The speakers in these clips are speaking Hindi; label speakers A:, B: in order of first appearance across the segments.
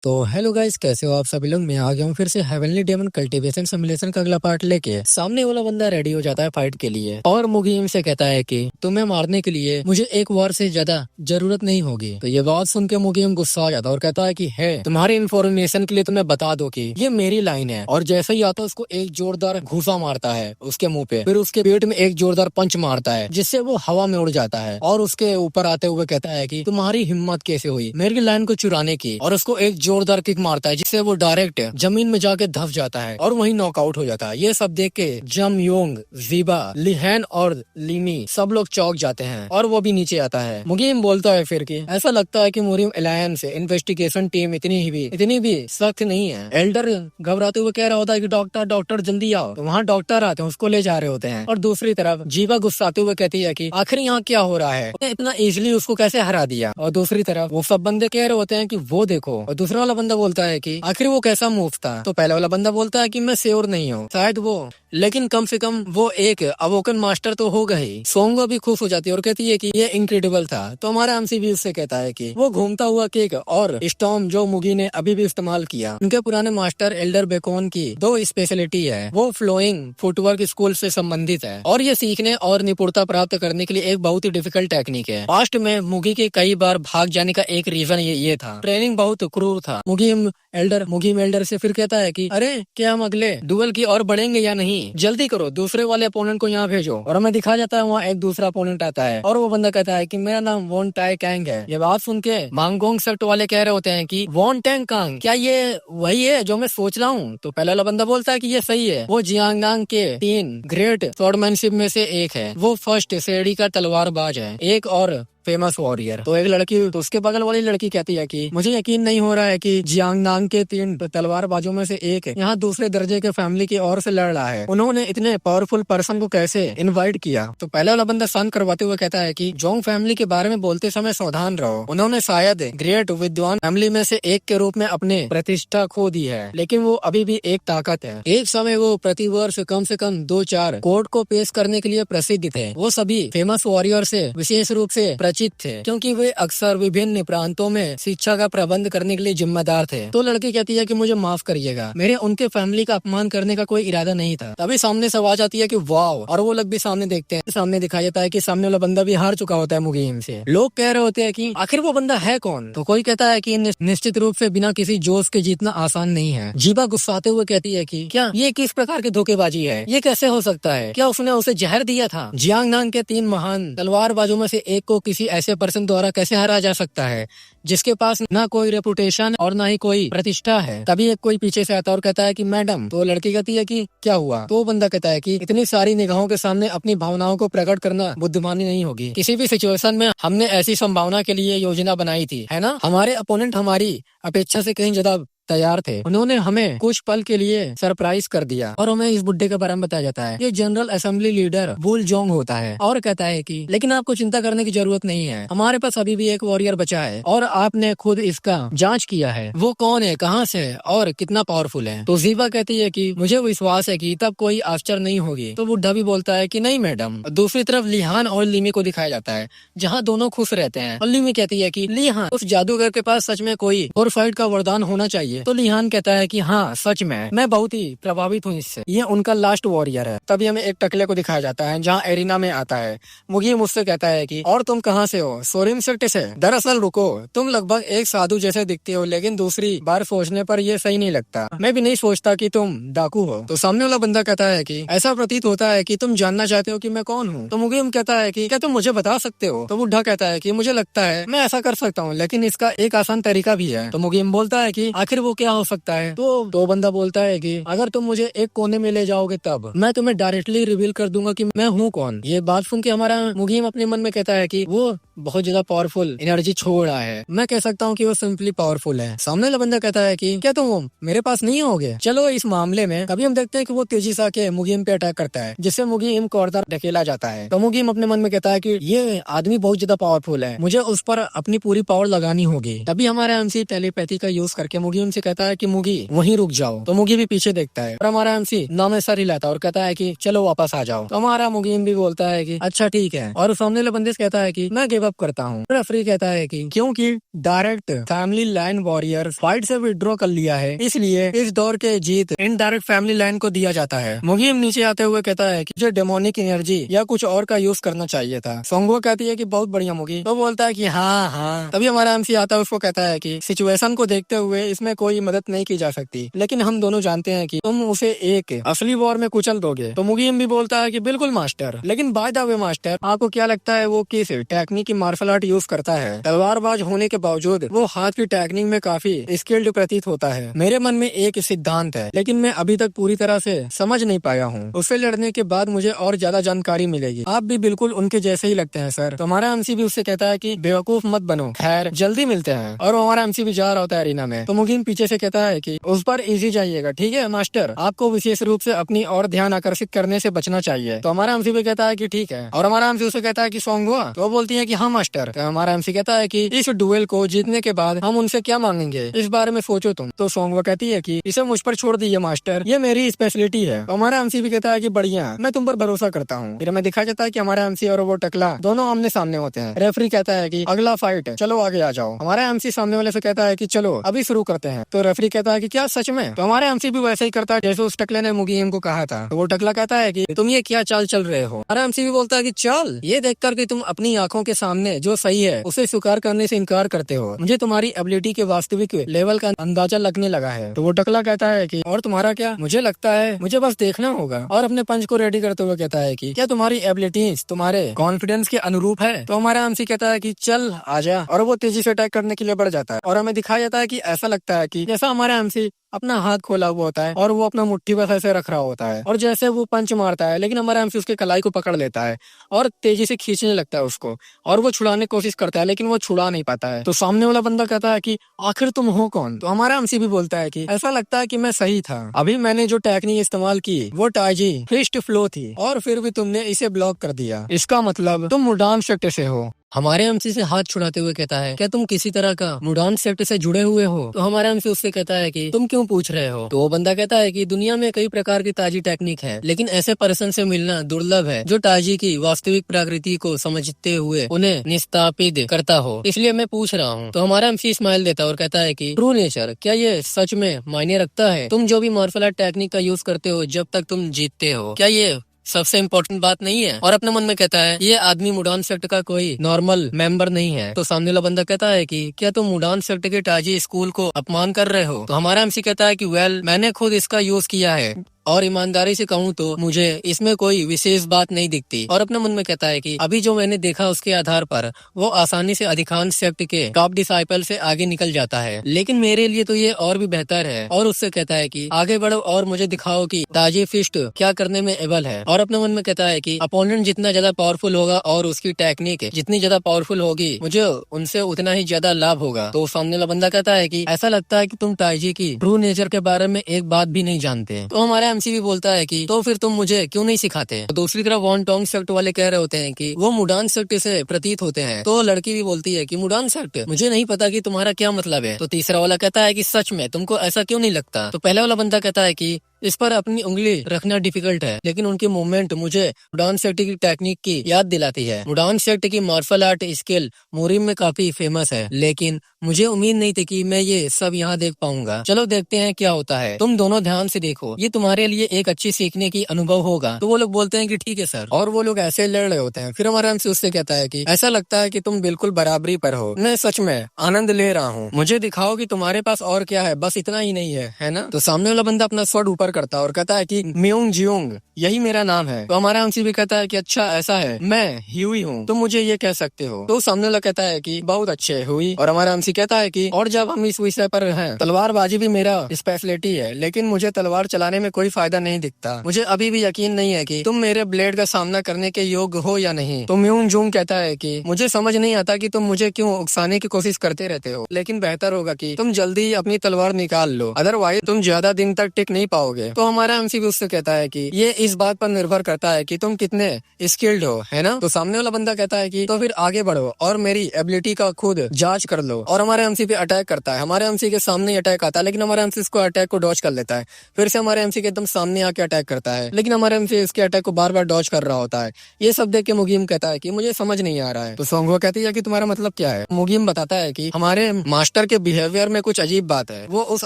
A: तो हेलो गाइस, कैसे हो आप सभी लोग। मैं आ गया हूँ फिर से हेवनली डेमन कल्टीवेशन सिमुलेशन का अगला पार्ट लेके। सामने वाला बंदा रेडी हो जाता है फाइट के लिए और मुगीम से कहता है कि तुम्हें मारने के लिए मुझे एक वार से ज्यादा जरूरत नहीं होगी। तो ये बात सुन के मुगीम गुस्सा आ जाता है और कहता है कि है तुम्हारी इन्फॉर्मेशन के लिए तुम्हें बता दो कि ये मेरी लाइन है। और जैसे ही आता है उसको एक जोरदार घूसा मारता है उसके मुंह पे, फिर उसके पेट में एक जोरदार पंच मारता है जिससे वो हवा में उड़ जाता है और उसके ऊपर आते हुए कहता है कि तुम्हारी हिम्मत कैसे हुई मेरी लाइन को चुराने की। और उसको एक जोरदार किक मारता है जिससे वो डायरेक्ट जमीन में जाके धस जाता है और वहीं नॉकआउट हो जाता है। ये सब देख के जम योंग, जीबा, लिहैन और लिमी सब लोग चौंक जाते हैं और वो भी नीचे आता है। मुगीम बोलता है फिर कि ऐसा लगता है कि मुरीम अलायंस इन्वेस्टिगेशन टीम इतनी भी सख्त नहीं है। एल्डर घबराते हुए कह रहा होता है कि डॉक्टर डॉक्टर जल्दी आओ। तो वहाँ डॉक्टर आते हैं, उसको ले जा रहे होते हैं। और दूसरी तरफ जीवा गुस्साते हुए कहती है कि आखिर यहाँ क्या हो रहा है, इतना इजिली उसको कैसे हरा दिया। और दूसरी तरफ वो सब बंदे कह रहे होते हैं कि वो देखो। और दूसरा वाला बंदा बोलता है कि आखिर वो कैसा मूव था। तो पहला वाला बंदा बोलता है कि मैं श्योर नहीं हूँ, शायद वो, लेकिन कम से कम वो एक अवोकन मास्टर तो हो गई। सोंगो भी खुश हो जाती है और कहती है कि ये इनक्रेडिबल था। तो हमारा एमसी भी उससे कहता है कि वो घूमता हुआ केक और स्टॉर्म जो मुगी ने अभी भी इस्तेमाल किया, उनके पुराने मास्टर एल्डर बेकोन की दो स्पेशलिटी है। वो फ्लोइंग फुटवर्क स्कूल से संबंधित है और ये सीखने और निपुणता प्राप्त करने के लिए एक बहुत ही डिफिकल्ट टेक्निक है। पास्ट में मुगी के कई बार भाग जाने का एक रीजन ये था, ट्रेनिंग बहुत क्रूर था। मुगीम एल्डर से फिर कहता है कि अरे क्या हम अगले डुअल की ओर बढ़ेंगे या नहीं, जल्दी करो, दूसरे वाले अपोनेंट को यहाँ भेजो। और हमें दिखा जाता है वहाँ एक दूसरा अपोनेंट आता है और वो बंदा कहता है कि मेरा नाम वॉन टाई कैंग है। ये बात सुन के मांगोंग सेक्ट वाले कह रहे होते हैं कि वॉन टैंग कांग, क्या ये वही है जो मैं सोच रहा हूँ। तो पहला वाला बंदा बोलता है कि ये सही है, वो जियांगांग के 3 ग्रेट स्वॉर्डमैनशिप में से एक है। वो फर्स्ट सेडी का तलवारबाज है, एक और फेमस वॉरियर। तो एक लड़की, तो उसके बगल वाली लड़की कहती है कि मुझे यकीन नहीं हो रहा है कि जियांगनांग के 3 तलवारबाजों में से एक यहाँ दूसरे दर्जे के फैमिली की ओर से लड़ रहा है। उन्होंने इतने पावरफुल पर्सन को कैसे इनवाइट किया। तो पहले वाला बंदा शांत करवाते हुए कहता है कि जोंग फैमिली के बारे में बोलते समय सावधान रहो। उन्होंने शायद ग्रेट विद्वान फैमिली में से एक के रूप में अपने प्रतिष्ठा खो दी है, लेकिन वो अभी भी एक ताकत है। एक समय वो प्रतिवर्ष कम से कम 2-4 कोर्ट को पेश करने के लिए प्रसिद्ध थे। वो सभी फेमस वॉरियर से विशेष रूप से परिचित थे क्योंकि वे अक्सर विभिन्न प्रांतों में शिक्षा का प्रबंध करने के लिए जिम्मेदार थे। तो लड़की कहती है कि मुझे माफ करिएगा, मेरे उनके फैमिली का अपमान करने का कोई इरादा नहीं था। तभी सामने से आवाज आती है कि वाव, और वो लोग भी सामने देखते हैं। सामने दिखाया जाता है कि सामने वाला बंदा भी हार चुका होता है मुगीम से। लोग कह रहे होते हैं कि आखिर वो बंदा है कौन। तो कोई कहता है कि निश्चित रूप से बिना किसी जोश के जीतना आसान नहीं है। जीबा गुस्साते हुए कहती है कि क्या ये किस प्रकार की धोखेबाजी है, ये कैसे हो सकता है, क्या उसने उसे जहर दिया था। जियांगनांग के 3 महान तलवारबाजों में से एक को किसी ऐसे पर्सन द्वारा कैसे हरा जा सकता है जिसके पास ना कोई रेपुटेशन और ना ही कोई प्रतिष्ठा है। तभी एक कोई पीछे से आता और कहता है कि मैडम। तो लड़की कहती है कि क्या हुआ। तो बंदा कहता है कि इतनी सारी निगाहों के सामने अपनी भावनाओं को प्रकट करना बुद्धिमानी नहीं होगी। किसी भी सिचुएशन में हमने ऐसी संभावना के लिए योजना बनाई थी, है ना। हमारे अपोनेंट हमारी अपेक्षा से कहीं ज्यादा तैयार थे। उन्होंने हमें कुछ पल के लिए सरप्राइज कर दिया। और हमें इस बुड्ढे के बारे में बताया जाता है, ये general assembly leader bull Jong होता है। और कहता है कि लेकिन आपको चिंता करने की जरूरत नहीं है, हमारे पास अभी भी एक वॉरियर बचा है और आपने खुद इसका जांच किया है। वो कौन है, कहाँ से और कितना पावरफुल है। तो जीवा कहती है कि मुझे विश्वास है कि तब कोई आश्चर्य नहीं होगी। तो बुढ़ा भी बोलता है कि नहीं मैडम। दूसरी तरफ लिहान और लिमी को दिखाया जाता है जहाँ दोनों खुश रहते हैं। और लिमी कहती है कि लिहान, उस जादूगर के पास सच में कोई और फाइट का वरदान होना चाहिए। तो लिहान कहता है कि हाँ सच में, मैं बहुत ही प्रभावित हूँ इससे, ये उनका लास्ट वॉरियर है। तभी हमें एक टकले को दिखाया जाता है जहाँ एरिना में आता है। मुगी मुझसे कहता है कि और तुम कहाँ से हो। सोरिम सेक्ट से। दरअसल रुको, तुम लगभग एक साधु जैसे दिखते हो, लेकिन दूसरी बार सोचने पर ये सही नहीं लगता। मैं भी नहीं सोचता कि तुम डाकू हो। तो सामने वाला बंदा कहता है कि ऐसा प्रतीत होता है कि तुम जानना चाहते हो कि मैं कौन हूँ। तो मुगीम कहता है कि क्या तुम मुझे बता सकते हो। तो बुढ़ा कहता है कि मुझे लगता है मैं ऐसा कर सकता हूँ, लेकिन इसका एक आसान तरीका भी है। तो मुगीम बोलता है कि आखिर वो क्या हो सकता है। तो बंदा बोलता है कि अगर तुम मुझे एक कोने में ले जाओगे तब मैं तुम्हें डायरेक्टली रिवील कर दूंगा कि मैं हूँ कौन। ये बात सुन के हमारा मुगीम अपने मन में कहता है कि वो बहुत ज्यादा पावरफुल एनर्जी छोड़ रहा है, मैं कह सकता हूँ कि वो सिंपली पावरफुल है। सामने वाला बंदा कहता है कि क्या तुम मेरे पास नहीं होगे। चलो इस मामले में कभी हम देखते हैं कि वो तेजी से आके मुगीम पे अटैक करता है, जिससे मुगीम को और ढकेला जाता है। तो मुगीम अपने मन में कहता है कि ये आदमी बहुत ज्यादा पावरफुल है, मुझे उस पर अपनी पूरी पावर लगानी होगी। तभी हमारा एमसी टेलीपैथी का यूज करके मुगीम एमसी कहता है कि मुगी वहीं रुक जाओ, तो मुगी भी पीछे देखता है और हमारा एमसी नाम सर हिलाता है और कहता है कि चलो वापस आ जाओ। तो हमारा मुगीम भी बोलता है कि अच्छा ठीक है, और सामने वाला बंदिश कहता है कि मैं गिव अप करता हूँ। रेफरी कहता है कि क्योंकि direct family line warrior fight से विड्रॉ कर लिया है, इसलिए इस दौर के जीत इनडायरेक्ट फैमिली लाइन को दिया जाता है। मुगीम नीचे आते हुए कहता है कि मुझे डेमोनिक एनर्जी या कुछ और का यूज करना चाहिए था। सोंगो कहती है कि बहुत बढ़िया मुगी, तो बोलता है कि हाँ हाँ। तभी हमारा एमसी आता है, उसको कहता है कि सिचुएशन को देखते हुए इसमें कोई मदद नहीं की जा सकती, लेकिन हम दोनों जानते हैं कि तुम उसे एक असली वॉर में कुचल दोगे। तो मुगीम भी बोलता है कि बिल्कुल मास्टर, लेकिन बाय द वे मास्टर, आपको क्या लगता है वो किस टेक्निक की मार्शल आर्ट यूज करता है? तलवारबाज होने के बावजूद वो हाथ की टेक्निक में काफी स्किल्ड प्रतीत होता है। मेरे मन में एक सिद्धांत है, लेकिन मैं अभी तक पूरी तरह से समझ नहीं पाया हूँ। उससे लड़ने के बाद मुझे और ज्यादा जानकारी मिलेगी। आप भी बिल्कुल उनके जैसे ही लगते हैं सर। तो हमारा एमसी भी उससे कहता है कि बेवकूफ मत बनो, खैर जल्दी मिलते हैं। और हमारा एमसी भी जा रहा होता है अरीना में, तो मुगीम पीछे से कहता है कि उस पर इजी जाइएगा, ठीक है मास्टर, आपको विशेष रूप से अपनी और ध्यान आकर्षित करने से बचना चाहिए। तो हमारा एमसी भी कहता है कि ठीक है, और हमारा एमसी उसे कहता है कि सॉन्ग हुआ? तो वो बोलती है कि हाँ मास्टर। तो हमारा एमसी कहता है कि इस डुएल को जीतने के बाद हम उनसे क्या मांगेंगे, इस बारे में सोचो तुम। तो सॉन्ग कहती है कि इसे मुझ पर छोड़ दीजिए मास्टर, ये मेरी स्पेशलिटी है। तो हमारा एमसी भी कहता है कि बढ़िया, मैं तुम पर भरोसा करता हूँ। फिर हमें दिखा जाता है कि हमारा एमसी और वो टकला दोनों आमने सामने होते हैं। रेफरी कहता है कि अगला फाइट है, चलो आगे आ जाओ। हमारा एमसी सामने वाले से कहता है कि चलो अभी शुरू करते हैं। तो रेफरी कहता है कि क्या सच में? तो हमारा एमसी भी वैसे ही करता है जैसे उस टकले ने मुगीम को कहा था। तो वो टकला कहता है कि तुम ये क्या चाल चल रहे हो? हमारा एमसी भी बोलता है कि चल, ये देखकर कि तुम अपनी आंखों के सामने जो सही है उसे स्वीकार करने से इनकार करते हो, मुझे तुम्हारी एबिलिटी के वास्तविक लेवल का अंदाजा लगने लगा है। तो वो टकला कहता है कि और तुम्हारा क्या? मुझे लगता है मुझे बस देखना होगा। और अपने पंच को रेडी करते हुए कहता है कि क्या तुम्हारी एबिलिटीज तुम्हारे कॉन्फिडेंस के अनुरूप है? तो हमारा एमसी कहता है कि चल आजा, और वो तेजी से अटैक करने के लिए बढ़ जाता है। और हमें दिखाया जाता है कि ऐसा लगता है कि जैसा हमारा एमसी अपना हाथ खोला हुआ होता है और वो अपना मुट्ठी बस ऐसे रख रहा होता है, और जैसे वो पंच मारता है, लेकिन हमारा एमसी उसके कलाई को पकड़ लेता है और तेजी से खींचने लगता है उसको, और वो छुड़ाने की कोशिश करता है, लेकिन वो छुड़ा नहीं पाता है। तो सामने वाला बंदा कहता है कि आखिर तुम हो कौन? तो हमारा एमसी भी बोलता है कि ऐसा लगता है कि मैं सही था, अभी मैंने जो टेक्निक इस्तेमाल की वो टाइजी फिस्ट फ्लो थी, और फिर भी तुमने इसे ब्लॉक कर दिया, इसका मतलब तुम मुडान सेक्टर से हो। हमारे एमसी से हाथ छुड़ाते हुए कहता है क्या तुम किसी तरह का मुडान सेक्टर से जुड़े हुए हो? तो हमारा एमसी उससे कहता है कि तुम क्यों पूछ रहे हो? तो वो बंदा कहता है कि दुनिया में कई प्रकार की ताजी टेक्निक है, लेकिन ऐसे पर्सन से मिलना दुर्लभ है जो ताजी की वास्तविक प्रकृति को समझते हुए उन्हें निस्तापित करता हो, इसलिए मैं पूछ रहा हूँ। तो हमारा एमसी स्माइल देता है और कहता है कि ट्रू नेचर, क्या ये सच में मायने रखता है? तुम जो भी मार्शल आर्ट टेक्निक का यूज करते हो जब तक तुम जीतते हो, क्या ये सबसे इम्पोर्टेंट बात नहीं है? और अपने मन में कहता है ये आदमी मुडान सेक्ट का कोई नॉर्मल मेंबर नहीं है। तो सामने वाला बंदा कहता है कि क्या तुम मुडान सेक्ट के टाजी स्कूल को अपमान कर रहे हो? तो हमारा एमसी कहता है कि वेल, मैंने खुद इसका यूज किया है और ईमानदारी से कहूँ तो मुझे इसमें कोई विशेष बात नहीं दिखती। और अपने मन में कहता है कि अभी जो मैंने देखा उसके आधार पर वो आसानी से अधिकांश सेक्ट के टॉप डिसाइपल से आगे निकल जाता है, लेकिन मेरे लिए तो ये और भी बेहतर है। और उससे कहता है कि आगे बढ़ो और मुझे दिखाओ कि ताजी फिस्ट क्या करने में एबल है। और अपने मन में कहता है कि अपोनेंट जितना ज्यादा पावरफुल होगा और उसकी टेक्निक जितनी ज्यादा पावरफुल होगी, मुझे उनसे उतना ही ज्यादा लाभ होगा। तो सामने वाला बंदा कहता है कि ऐसा लगता है कि तुम ताजी की ट्रू नेचर के बारे में एक बात भी नहीं जानते। तो हमारा एमसी भी बोलता है कि तो फिर तुम मुझे क्यों नहीं सिखाते? तो दूसरी तरफ वॉन टोंग सेक्ट वाले कह रहे होते हैं कि वो मुडान सेक्ट से प्रतीत होते हैं। तो लड़की भी बोलती है कि मुडान सेक्ट, मुझे नहीं पता कि तुम्हारा क्या मतलब है। तो तीसरा वाला कहता है कि सच में तुमको ऐसा क्यों नहीं लगता? तो पहले वाला बंदा कहता है कि इस पर अपनी उंगली रखना डिफिकल्ट है, लेकिन उनकी मूवमेंट मुझे मुडान सेक्ट की टेक्निक की याद दिलाती है। मुडान सेक्ट की मार्शल आर्ट स्किल मोरिम में काफी फेमस है, लेकिन मुझे उम्मीद नहीं थी कि मैं ये सब यहाँ देख पाऊंगा। चलो देखते हैं क्या होता है, तुम दोनों ध्यान से देखो, ये तुम्हारे लिए एक अच्छी सीखने की अनुभव होगा। तो वो लोग बोलते हैं कि ठीक है सर, और वो लोग ऐसे लड़ रहे होते हैं। फिर हमारा एमसी उससे कहता है कि ऐसा लगता है कि तुम बिल्कुल बराबरी पर हो, मैं सच में आनंद ले रहा हूँ, मुझे दिखाओ कि तुम्हारे पास और क्या है, बस इतना ही नहीं है ना? तो सामने वाला बंदा अपना स्वord ऊपर करता है और कहता है कि म्योंग जियोंग, यही मेरा नाम है। तो हमारा एमसी भी कहता है कि अच्छा ऐसा है, मैं ह्यूई हूँ, तुम मुझे ये कह सकते हो। तो सामने वाला कहता है कि बहुत अच्छे हुई। और हमारा एमसी कहता है कि और जब हम इस विषय पर हैं, तलवारबाजी भी मेरा स्पेशलिटी है, लेकिन मुझे तलवार चलाने में कोई फायदा नहीं दिखता। मुझे अभी भी यकीन नहीं है कि तुम मेरे ब्लेड का सामना करने के योग्य हो या नहीं। तो म्योंग जूंग कहता है कि मुझे समझ नहीं आता कि तुम मुझे क्यों उकसाने की कोशिश करते रहते हो, लेकिन बेहतर होगा कि तुम जल्दी अपनी तलवार निकाल लो, अदरवाइज तुम ज्यादा दिन तक टिक नहीं पाओगे। करोगे? तो हमारा एमसी भी उससे कहता है कि ये इस बात पर निर्भर करता है कि तुम कितने स्किल्ड हो, है ना? तो सामने वाला बंदा कहता है कि तो फिर आगे बढ़ो और मेरी एबिलिटी का खुद जांच कर लो, और हमारे एमसी पे अटैक करता है। हमारे एमसी के सामने अटैक आता है, लेकिन हमारा एमसी इसको अटैक को डॉज कर लेता है। फिर से हमारे एमसी के एकदम सामने आके अटैक करता है, लेकिन हमारे एमसी इसके अटैक को बार बार डॉज कर रहा होता है। ये सब देख के मुगीम कहता है कि मुझे समझ नहीं आ रहा है। तो सोंगवा कहती है कि तुम्हारा मतलब क्या है? मुगीम बताता है कि हमारे मास्टर के बिहेवियर में कुछ अजीब बात है। वो उस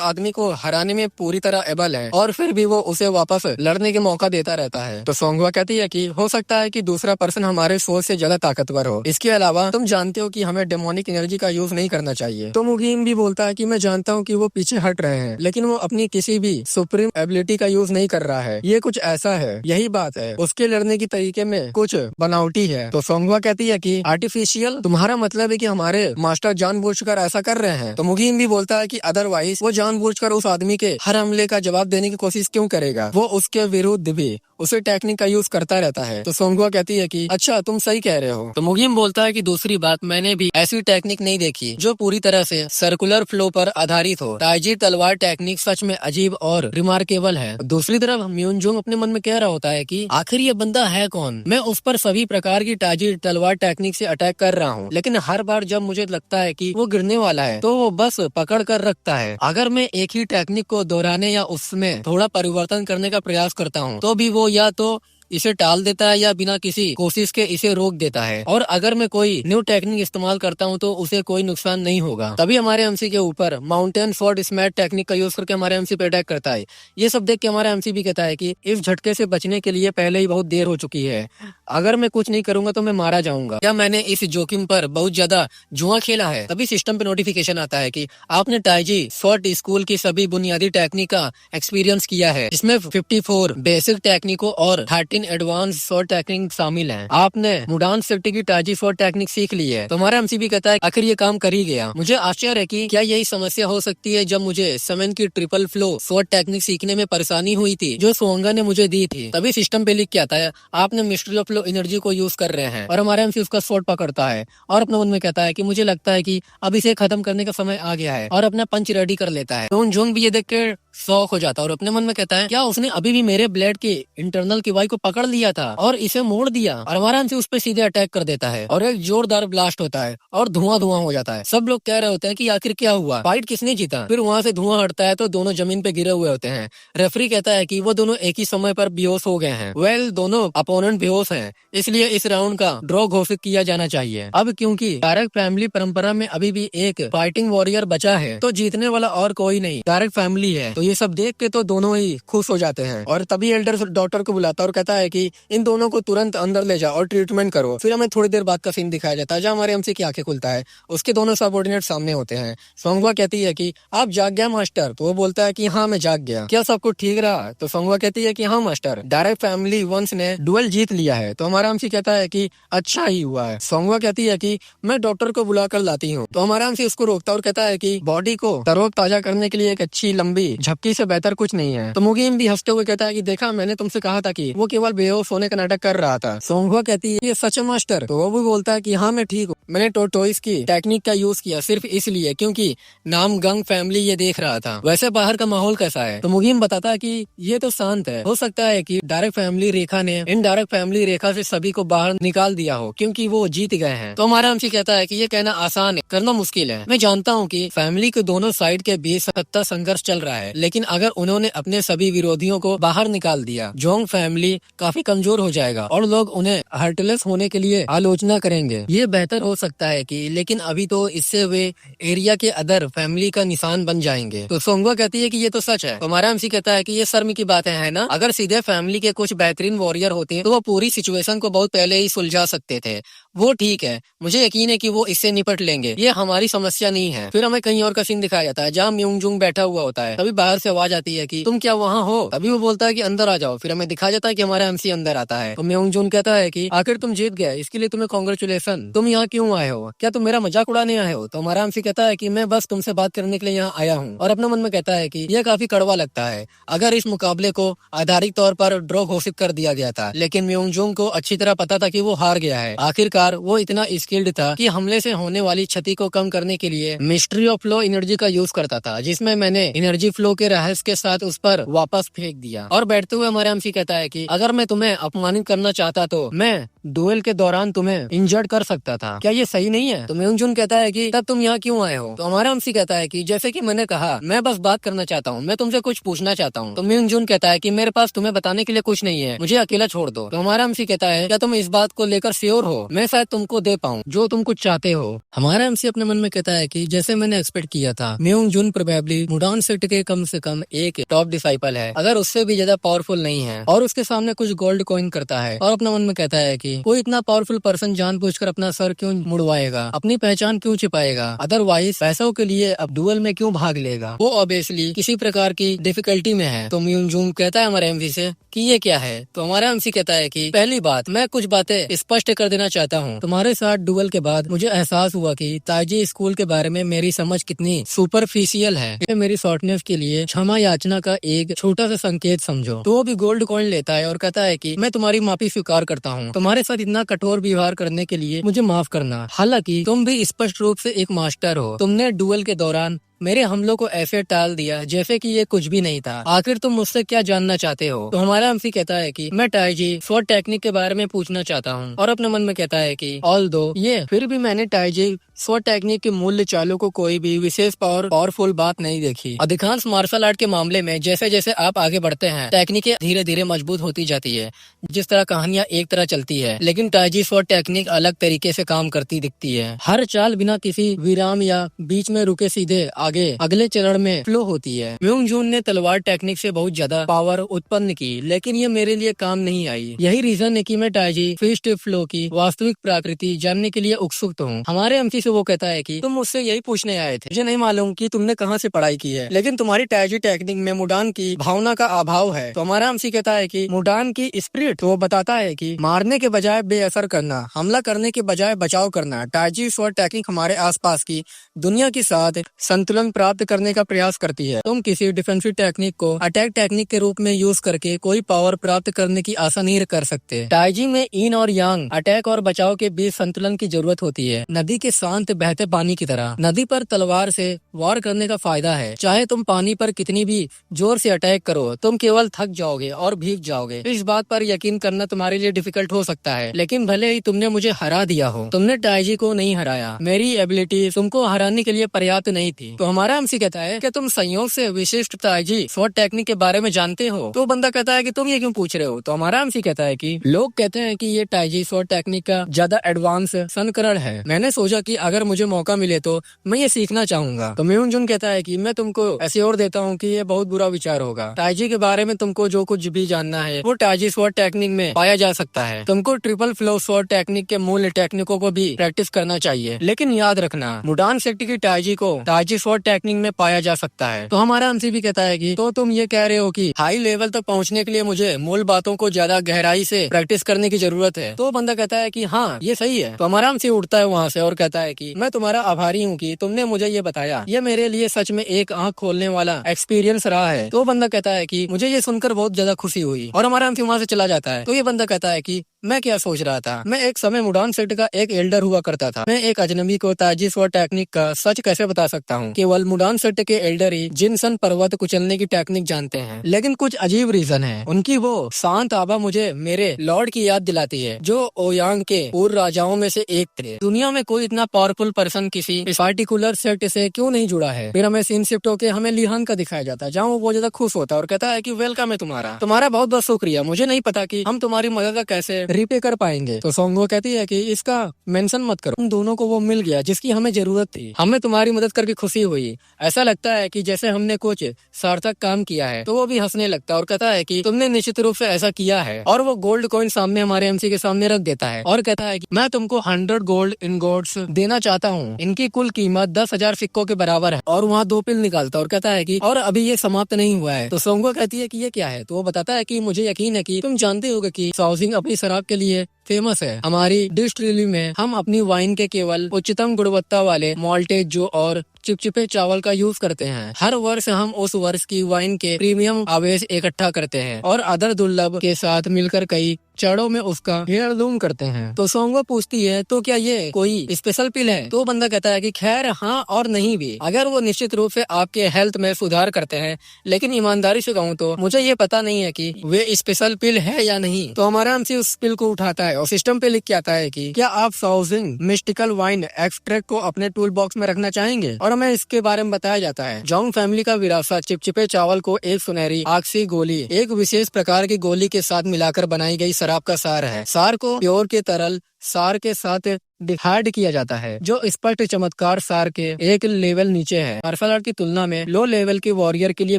A: आदमी को हराने में पूरी तरह एबल है और फिर भी वो उसे वापस लड़ने के मौका देता रहता है। तो सोंगवा कहती है कि हो सकता है कि दूसरा पर्सन हमारे सोच से ज्यादा ताकतवर हो। इसके अलावा तुम जानते हो कि हमें डेमोनिक एनर्जी का यूज नहीं करना चाहिए। तो मुगीम भी बोलता है कि मैं जानता हूँ कि वो पीछे हट रहे हैं, लेकिन वो अपनी किसी भी सुप्रीम एबिलिटी का यूज नहीं कर रहा है। ये कुछ ऐसा है, यही बात है, उसके लड़ने की तरीके में कुछ बनावटी है। तो सोंगवा कहती है कि आर्टिफिशियल, तुम्हारा मतलब है कि हमारे मास्टर जानबूझकर ऐसा कर रहे हैं? तो मुगीम भी बोलता है कि अदरवाइज वो जानबूझकर उस आदमी के हर हमले का जवाब देने की कोशिश क्यों करेगा? वो उसके विरुद्ध भी उसे टेक्निक का यूज करता रहता है। तो सोंगवा कहती है कि अच्छा, तुम सही कह रहे हो। तो मुगीम बोलता है कि दूसरी बात, मैंने भी ऐसी टेक्निक नहीं देखी जो पूरी तरह से सर्कुलर फ्लो पर आधारित हो। ताइजी तलवार टेक्निक सच में अजीब और रिमार्केबल है। दूसरी तरफ म्यूनजोंग अपने मन में कह रहा होता है कि आखिर ये बंदा है कौन? मैं उस पर सभी प्रकार की ताइजी तलवार टेक्निक से अटैक कर रहा हूँ, लेकिन हर बार जब मुझे लगता है कि वो गिरने वाला है तो वो बस पकड़ कर रखता है। अगर मैं एक ही टेक्निक को दोहराने या उसमें थोड़ा परिवर्तन करने का प्रयास करता हूँ तो भी वो या तो इसे टाल देता है या बिना किसी कोशिश के इसे रोक देता है। और अगर मैं कोई न्यू टेक्निक इस्तेमाल करता हूँ तो उसे कोई नुकसान नहीं होगा। तभी हमारे एमसी के ऊपर माउंटेन स्वॉर्ड स्मैश टेक्निक का यूज करके हमारे एमसी पे अटैक करता है। ये सब देख के हमारा एमसी भी कहता है कि इस झटके से बचने के लिए पहले ही बहुत देर हो चुकी है। अगर मैं कुछ नहीं करूंगा तो मैं मारा जाऊंगा। क्या मैंने इस जोखिम पर बहुत ज्यादा जुआ खेला है? तभी सिस्टम पे नोटिफिकेशन आता है कि आपने ताइजी स्वॉर्ड स्कूल की सभी बुनियादी टेक्निक का एक्सपीरियंस किया है। इसमें 54 बेसिक टेक्निकों और 13 एडवांस स्वॉर्ड टेक्निक शामिल हैं। आपने मुडान सिटी की ताइजी स्वॉर्ड टेक्निक सीख ली है। तो हमारा एमसी भी कहता है आखिर ये काम कर ही गया। मुझे आश्चर्य है कि क्या यही समस्या हो सकती है जब मुझे समन की ट्रिपल फ्लो स्वॉर्ड टेक्निक सीखने में परेशानी हुई थी जो सोंगा ने मुझे दी थी। तभी सिस्टम पे लिख के आता है आपने मिस्ट्री ऑफ फ्लो एनर्जी को यूज कर रहे हैं। और हमारा एमसी उसका स्वॉर्ड पकड़ता है और अपने मन में कहता है कि मुझे लगता है कि अब इसे खत्म करने का समय आ गया है, और अपना पंच रेडी कर लेता है। तो जोंग भी ये देख के शौक हो जाता है और अपने मन में कहता है क्या उसने अभी भी मेरे ब्लेड के इंटरनल किवाई को पकड़ लिया था और इसे मोड़ दिया? और हमारा एमसी उस पर सीधे अटैक कर देता है और एक जोरदार ब्लास्ट होता है और धुआं धुआं हो जाता है। सब लोग कह रहे होते हैं कि आखिर क्या हुआ, फाइट किसने जीता? फिर वहाँ से धुआं हटता है तो दोनों जमीन पे गिरे हुए होते हैं। रेफरी कहता है कि वो दोनों एक ही समय पर बेहोश हो गए हैं। वेल, दोनों अपोनेंट बेहोश हैं, इसलिए इस राउंड का ड्रॉ घोषित किया जाना चाहिए। अब क्योंकि डायरेक्ट फैमिली परंपरा में अभी भी एक फाइटिंग वॉरियर बचा है तो जीतने वाला और कोई नहीं, डायरेक्ट फैमिली है। तो ये सब देख के तो दोनों ही खुश हो जाते हैं और तभी एल्डर डॉक्टर को बुलाता है और कहता है कि इन दोनों को तुरंत अंदर ले जाओ और ट्रीटमेंट करो। फिर हमें थोड़ी देर बाद का सीन दिखाया जाता है जहाँ हमारे एमसी की आंखें खुलता है, उसके दोनों सबऑर्डिनेट सामने होते हैं। सोंगवा कहती है कि आप जाग गया मास्टर? तो वो बोलता है कि हाँ मैं जाग गया। क्या सब कुछ ठीक रहा? तो सोंगवा कहती है कि हाँ मास्टर, डायरेक्ट फैमिली वंस ने डुएल जीत लिया है। तो हमारा एमसी कहता है कि अच्छा ही हुआ है। सोंगवा कहती है कि मैं डॉक्टर को बुला कर लाती हूँ। तो हमारा एमसी उसको रोकता और कहता है कि बॉडी को तरोताजा करने के लिए एक अच्छी लंबी झपकी से बेहतर कुछ नहीं है। तो मुगीम भी हंसते हुए कहता है कि देखा, मैंने तुमसे कहा था कि वो केवल बेहोश होने का नाटक कर रहा था। सोंगवा कहती है ये सच है मास्टर? तो वो भी बोलता है कि हाँ मैं ठीक हूँ, मैंने टोटोइस की टेक्निक का यूज किया सिर्फ इसलिए क्योंकि नाम गंग फैमिली ये देख रहा था। वैसे बाहर का माहौल कैसा है? तो मुगीम बताता है कि ये तो शांत है, हो सकता है कि डायरेक्ट फैमिली रेखा ने इनडायरेक्ट फैमिली रेखा से सभी को बाहर निकाल दिया हो क्योंकि वो जीत गए हैं। तो हमारा एमसी कहता है कि ये कहना आसान है, करना मुश्किल है। मैं जानता हूँ कि फैमिली के दोनों साइड के बीच सत्ता संघर्ष चल रहा है, लेकिन अगर उन्होंने अपने सभी विरोधियों को बाहर निकाल दिया, जोंग फैमिली काफी कमजोर हो जाएगा और लोग उन्हें हर्टलेस होने के लिए आलोचना करेंगे। ये बेहतर हो सकता है कि, लेकिन अभी तो इससे वे एरिया के अदर फैमिली का निशान बन जाएंगे। तो सोंगवा कहती है कि ये तो सच है। तो हमारा एमसी कहता है कि ये शर्म की बात है ना? अगर सीधे फैमिली के कुछ बेहतरीन वॉरियर होते तो वो पूरी सिचुएशन को बहुत पहले ही सुलझा सकते थे। वो ठीक है, मुझे यकीन है कि वो इससे निपट लेंगे, ये हमारी समस्या नहीं है। फिर हमें कहीं और का सीन दिखाया जाता है जहाँ म्यूंगजुंग बैठा हुआ होता है। तभी बाहर से आवाज आती है कि तुम क्या वहाँ हो? तभी वो बोलता है कि अंदर आ जाओ। फिर हमें दिखाया जाता है कि हमारा एमसी अंदर आता है। तो म्यूंगजुंग कहता है कि आखिर तुम जीत गए, इसके लिए तुम्हें कांग्रेचुलेशन। तुम यहाँ क्यों आए हो? क्या तुम मेरा मजाक उड़ाने आए हो? तो हमारा एमसी कहता है कि मैं बस तुमसे बात करने के लिए यहाँ आया हूँ। और अपने मन में कहता है कि यह काफी कड़वा लगता है। अगर इस मुकाबले को आधारिक तौर पर ड्रॉ घोषित कर दिया गया था, लेकिन म्यूंगजुंग को अच्छी तरह पता था कि वो हार गया है। आखिरकार प्रकार वो इतना स्किल्ड था कि हमले से होने वाली क्षति को कम करने के लिए मिस्ट्री ऑफ फ्लो एनर्जी का यूज करता था, जिसमें मैंने एनर्जी फ्लो के रहस्य के साथ उस पर वापस फेंक दिया। और बैठते हुए हमारे एमसी कहता है कि अगर मैं तुम्हें अपमानित करना चाहता तो मैं डुएल के दौरान तुम्हें इंजर्ड कर सकता था, क्या ये सही नहीं है? तो म्योंगजुन कहता है कि तब तुम यहाँ क्यों आए हो? तो हमारा एमसी कहता है कि जैसे कि मैंने कहा, मैं बस बात करना चाहता हूँ, मैं तुमसे कुछ पूछना चाहता हूँ। तो म्योंगजुन कहता है कि मेरे पास तुम्हें बताने के लिए कुछ नहीं है, मुझे अकेला छोड़ दो। तो हमारा एमसी कहता है क्या तुम इस बात को लेकर श्योर हो? मैं शायद तुमको दे पाऊँ जो तुम कुछ चाहते हो। हमारा एमसी अपने मन में कहता है कि जैसे मैंने एक्सपेक्ट किया था, म्योंगजुन प्रोबेबली मुडान सेक्ट के कम से कम एक टॉप डिसाइपल है, अगर उससे भी ज्यादा पावरफुल नहीं है, और उसके सामने कुछ गोल्ड कॉइन करता है। और अपने मन में कहता है कि कोई इतना पावरफुल पर्सन जानबूझकर अपना सर क्यों मुड़वाएगा, अपनी पहचान क्यों छिपाएगा, अदरवाइज पैसों के लिए अब डुएल में क्यों भाग लेगा? वो ऑब्वियसली किसी प्रकार की डिफिकल्टी में है। तो म्योंगजुन कहता है हमारे एमसी से कि ये क्या है? तो हमारा एमसी कहता है कि पहली बात, मैं कुछ बातें स्पष्ट कर देना चाहता हूँ। तुम्हारे साथ डुएल के बाद मुझे एहसास हुआ कि ताइजी स्कूल के बारे में मेरी समझ कितनी सुपरफिशियल है। इसे मेरी शॉर्टनेस के लिए क्षमा याचना का एक छोटा सा संकेत समझो। तो वो भी गोल्ड कॉइन लेता है और कहता है कि मैं तुम्हारी माफी स्वीकार करता हूँ, तुम्हारे साथ इतना कठोर व्यवहार करने के लिए मुझे माफ करना। हालांकि तुम भी स्पष्ट रूप से एक मास्टर हो, तुमने डुएल के दौरान मेरे हमलों को ऐसे टाल दिया जैसे कि ये कुछ भी नहीं था। आखिर तुम मुझसे क्या जानना चाहते हो? तो हमारा एमसी कहता है कि मैं ताइजी स्वॉर्ड टेक्निक के बारे में पूछना चाहता हूँ। और अपने मन में कहता है कि ऑल्दो ये फिर भी मैंने ताइजी स्वॉर्ड टेक्निक के मूल्य चालों को कोई भी विशेष पावरफुल बात नहीं देखी। अधिकांश मार्शल आर्ट के मामले में जैसे जैसे आप आगे बढ़ते हैं, टेक्निकें धीरे धीरे मजबूत होती जाती है, जिस तरह कहानियां एक तरह चलती है, लेकिन ताइजी स्वॉर्ड टेक्निक अलग तरीके से काम करती दिखती है। हर चाल बिना किसी विराम या बीच में रुके सीधे आगे अगले चरण में फ्लो होती है। म्योंगजुन ने तलवार टेक्निक से बहुत ज्यादा पावर उत्पन्न की, लेकिन ये मेरे लिए काम नहीं आई। यही रीजन है कि मैं ताइजी फिस्ट फ्लो की वास्तविक प्रकृति जानने के लिए उत्सुक हूँ। हमारे एमसी से वो कहता है कि तुम मुझसे यही पूछने आए थे, मुझे नहीं मालूम कि तुमने कहाँ से पढ़ाई की है, लेकिन तुम्हारी ताइजी टेक्निक में मुडान की भावना का अभाव है। तो हमारा एमसी कहता है कि मुडान की स्पिरिट, तो वो बताता है कि मारने के बजाय बेअसर करना, हमला करने के बजाय बचाव करना। ताइजी स्वॉर्ड टेक्निक हमारे आसपास की दुनिया के साथ संतुलन प्राप्त करने का प्रयास करती है। तुम किसी डिफेंसिव टेक्निक को अटैक टेक्निक के रूप में यूज करके कोई पावर प्राप्त करने की आशा नहीं कर सकते। ताइजी में इन और यांग, अटैक और बचाव के बीच संतुलन की जरूरत होती है। नदी के शांत बहते पानी की तरह नदी पर तलवार से वार करने का फायदा है, चाहे तुम पानी पर कितनी भी जोर से अटैक करो, तुम केवल थक जाओगे और भीग जाओगे। इस बात पर यकीन करना तुम्हारे लिए डिफिकल्ट हो सकता है, लेकिन भले ही तुमने मुझे हरा दिया हो, तुमने ताइजी को नहीं हराया। मेरी एबिलिटी तुमको हराने के लिए पर्याप्त नहीं थी। तो हमारा एमसी कहता है कि तुम संयोग से विशिष्ट ताइजी स्वॉर्ड टेक्निक के बारे में जानते हो? तो बंदा कहता है कि तुम ये क्यों पूछ रहे हो? तो हमारा एमसी कहता है कि लोग कहते हैं कि ये ताइजी स्वॉर्ड टेक्निक का ज्यादा एडवांस संस्करण है। मैंने सोचा कि अगर मुझे मौका मिले तो मैं ये सीखना चाहूंगा। तो म्योंगजुन कहता है कि मैं तुमको एश्योर देता हूँ कि ये बहुत बुरा विचार होगा। ताइजी के बारे में तुमको जो कुछ भी जानना है वो ताइजी स्वॉर्ड टेक्निक में पाया जा सकता है। तुमको ट्रिपल फ्लो स्वॉर्ड टेक्निक के मूल टेक्निकों को भी प्रैक्टिस करना चाहिए, लेकिन याद रखना मुडान सेक्ट की ताइजी को ताइजी स्वॉर्ड टेक्निक में पाया जा सकता है। तो हमारा एमसी भी कहता है कि तो तुम ये कह रहे हो कि हाई लेवल तक पहुंचने के लिए मुझे मूल बातों को ज्यादा गहराई से प्रैक्टिस करने की जरूरत है? तो बंदा कहता है कि हाँ ये सही है। तो हमारा एमसी उठता है वहाँ से और कहता है कि मैं तुम्हारा आभारी हूँ कि तुमने मुझे ये बताया, ये मेरे लिए सच में एक आँख खोलने वाला एक्सपीरियंस रहा है। तो बंदा कहता है कि मुझे ये सुनकर बहुत ज्यादा खुशी हुई, और हमारा एमसी वहाँ से चला जाता है। तो ये बंदा कहता है कि मैं क्या सोच रहा था, मैं एक समय मुडान सेक्ट का एक एल्डर हुआ करता था। मैं एक अजनबी को ताइजी स्वॉर्ड टेक्निक का सच कैसे बता सकता हूँ? केवल मुडान सेक्ट के एल्डर ही जिनसन पर्वत कुचलने की टेक्निक जानते हैं, लेकिन कुछ अजीब रीजन है। उनकी वो शांत आभा मुझे मेरे लॉर्ड की याद दिलाती है, जो ओयांग के पूर्व राजाओं में से एक थे। दुनिया में कोई इतना पावरफुल पर्सन किसी पार्टिकुलर सेक्ट से क्यों नहीं जुड़ा है? फिर हमें सीन शिफ्ट होकर हमें लिहान का दिखाया जाता है, जहाँ वो बहुत ज्यादा खुश होता है और कहता है कि वेलकम है तुम्हारा बहुत बहुत शुक्रिया। मुझे नहीं पता कि हम तुम्हारी मदद का कैसे रिपे कर पाएंगे। तो सोंगो कहती है कि इसका मेंशन मत करो, तुम दोनों को वो मिल गया जिसकी हमें जरूरत थी। हमें तुम्हारी मदद करके खुशी हुई। ऐसा लगता है कि जैसे हमने कुछ सार्थक काम किया है। तो वो भी हंसने लगता है और कहता है कि तुमने निश्चित रूप से ऐसा किया है। और वो गोल्ड कॉइन सामने हमारे एमसी के सामने रख देता है और कहता है कि मैं तुमको 100 गोल्ड इनगोट्स देना चाहता हूँ। इनकी कुल कीमत 10,000 सिक्कों के बराबर है। और वहाँ 2 पिल निकालता और कहता है कि और अभी ये समाप्त नहीं हुआ है। तो सोंगो कहती है कि ये क्या है? तो वो बताता है कि मुझे यकीन है कि तुम जानते होगे कि साउजिंग अपनी शराब के लिए फेमस है। हमारी डिस्टिलरी में हम अपनी वाइन के केवल उच्चतम गुणवत्ता वाले माल्टेज जो और चिपचिपे चावल का यूज करते हैं। हर वर्ष हम उस वर्ष की वाइन के प्रीमियम आवेश इकट्ठा करते हैं और अदर दुर्लभ के साथ मिलकर कई चरणों में उसका हेयरलूम करते हैं। तो सोंगवा पूछती है, तो क्या ये कोई स्पेशल पिल है? तो बंदा कहता है कि खैर हाँ और नहीं भी। अगर वो निश्चित रूप से आपके हेल्थ में सुधार करते हैं, लेकिन ईमानदारी से कहूँ तो मुझे ये पता नहीं है कि वे स्पेशल पिल है या नहीं। तो हमारा हमसे उस पिल को उठाता है और सिस्टम पे लिख के आता है कि क्या आप साउजिंग मिस्टिकल वाइन एक्सट्रैक्ट को अपने टूल बॉक्स में रखना चाहेंगे? और हमें इसके बारे में बताया जाता है। जोंग फैमिली का विरासत चिपचिपे चावल को एक सुनहरी आक्सी गोली, एक विशेष प्रकार की गोली के साथ मिलाकर बनाई गई शराब का सार है। सार को प्योर के तरल सार के साथ डिहाइड किया जाता है, जो स्पष्ट चमत्कार सार के एक लेवल नीचे है। मार्शल आर्ट की तुलना में लो लेवल के वॉरियर के लिए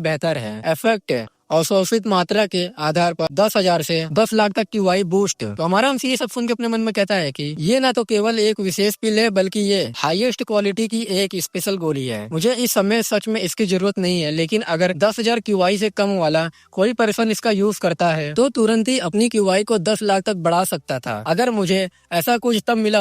A: बेहतर है। इफेक्ट अवशोषित मात्रा के आधार पर 10,000 से 10 लाख तक की वाई बूस्ट। तो हमारा हमसे ये सब सुन के अपने मन में कहता है कि ये ना तो केवल एक विशेष पिल है, बल्कि ये हाईएस्ट क्वालिटी की एक स्पेशल गोली है। मुझे इस समय सच में इसकी जरूरत नहीं है, लेकिन अगर 10,000 क्यूआई से कम वाला कोई पर्सन इसका यूज करता है तो तुरंत ही अपनी क्यूआई को 10 लाख तक बढ़ा सकता था। अगर मुझे ऐसा कुछ तब मिला